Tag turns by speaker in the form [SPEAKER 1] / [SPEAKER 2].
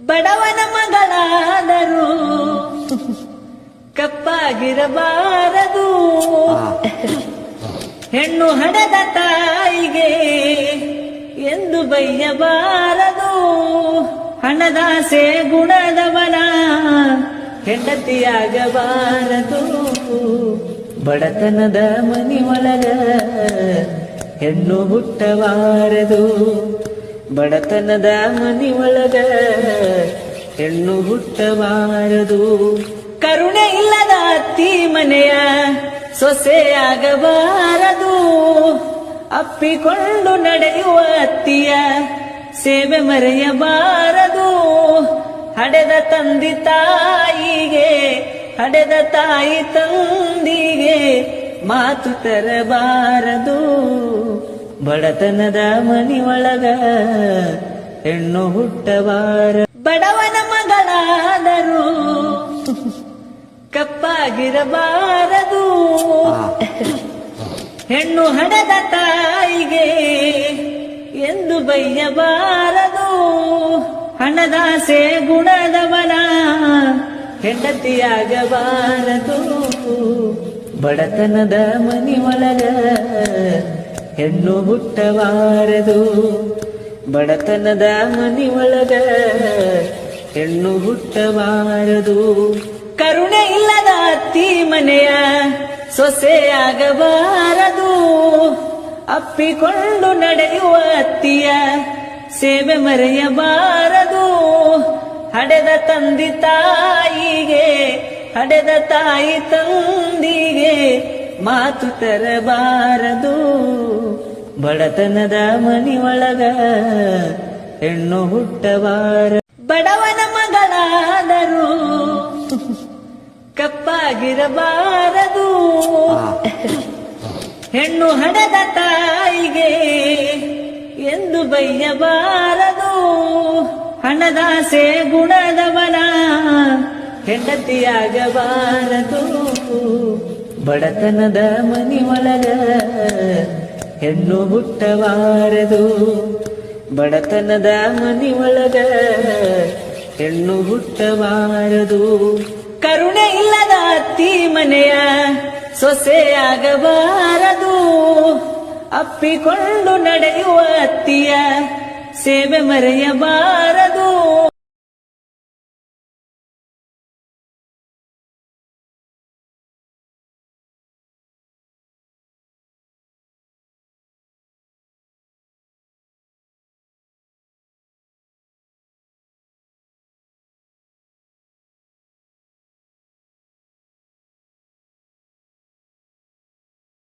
[SPEAKER 1] ಬಡವನ ಮಗಳಾದರೂ ಕಪ್ಪಾಗಿರಬಾರದು. ಹೆಣ್ಣು ಹಡೆದ ತಾಯಿಗೆ ಎಂದು ಬೈಯಬಾರದು. ಹಣದಾಸೆ ಗುಣದವನ ಹೆಂಡತಿಯಾಗಬಾರದು. ಬಡತನದ ಮನಿಯೊಳಗ ಹೆಣ್ಣು ಹುಟ್ಟಬಾರದು. ಬಡತನದ ಮನಿಯೊಳಗ ಹೆಣ್ಣು ಹುಟ್ಟಬಾರದು. ಕರುಣೆ ಇಲ್ಲದ ಅತ್ತಿ ಮನೆಯ ಸೊಸೆಯಾಗಬಾರದು. ಅಪ್ಪಿಕೊಂಡು ನಡೆಯುವ ಅತ್ತಿಯ ಸೇವೆ ಮರೆಯಬಾರದು. ಹಡೆದ ತಂದಿ ತಾಯಿಗೆ ಹಡೆದ ತಾಯಿ ತಂದಿಗೆ ಮಾತು ತರಬಾರದು. ಬಡತನದ ಮನಿಯೊಳಗ ಹೆಣ್ಣು ಹುಟ್ಟಬಾರದು. ಬಡವನ ಮಗಳಾದರೂ ಕಪ್ಪಾಗಿರಬಾರದು. ಹೆಣ್ಣು ಹಡೆದ ತಾಯಿಗೆ ಎಂದು ಬೈಯಬಾರದು. ಹಣದಾಸೆ ಗುಣದವನ ಹೆಂಡತಿಯಾಗಬಾರದು. ಬಡತನದ ಮನಿಯೊಳಗ ಹೆಣ್ಣು ಹುಟ್ಟಬಾರದು. ಬಡತನದ ಮನಿಯೊಳಗ ಹೆಣ್ಣು ಹುಟ್ಟಬಾರದು. ಕರುಣೆ ಇಲ್ಲದ ಅತ್ತಿ ಮನೆಯ ಸೊಸೆಯಾಗಬಾರದು. ಅಪ್ಪಿಕೊಂಡು ನಡೆಯುವ ಅತ್ತಿಯ ಸೇವೆ ಮರೆಯಬಾರದು. ಹಡೆದ ತಂದಿ ತಾಯಿಗೆ ಹಡೆದ ತಾಯಿ ತಂದಿಗೆ ಮಾತು ತರಬಾರದು. ಬಡತನದ ಮನಿಯೊಳಗ ಹೆಣ್ಣು ಹುಟ್ಟಬಾರದು. ಬಡವನ ಮಗಳಾದರೂ ಕಪ್ಪಾಗಿರಬಾರದು. ಹೆಣ್ಣು ಹಡೆದ ತಾಯಿಗೆ ಎಂದು ಬೈಯಬಾರದು. ಹಣದಾಸೆ ಗುಣದವನ ಹೆಂಡತಿಯಾಗಬಾರದು. ಬಡತನದ ಮನಿಯೊಳಗ ಹೆಣ್ಣು ಹುಟ್ಟಬಾರದು. ಬಡತನದ ಮನಿಯೊಳಗ ಹೆಣ್ಣು ಹುಟ್ಟಬಾರದು. ಕರುಣೆ ಇಲ್ಲದ ಅತ್ತಿ ಮನೆಯ ಸೊಸೆಯಾಗಬಾರದು. ಅಪ್ಪಿಕೊಂಡು ನಡೆಯುವ ಅತ್ತಿಯ ಸೇವೆ ಮರೆಯಬಾರದು.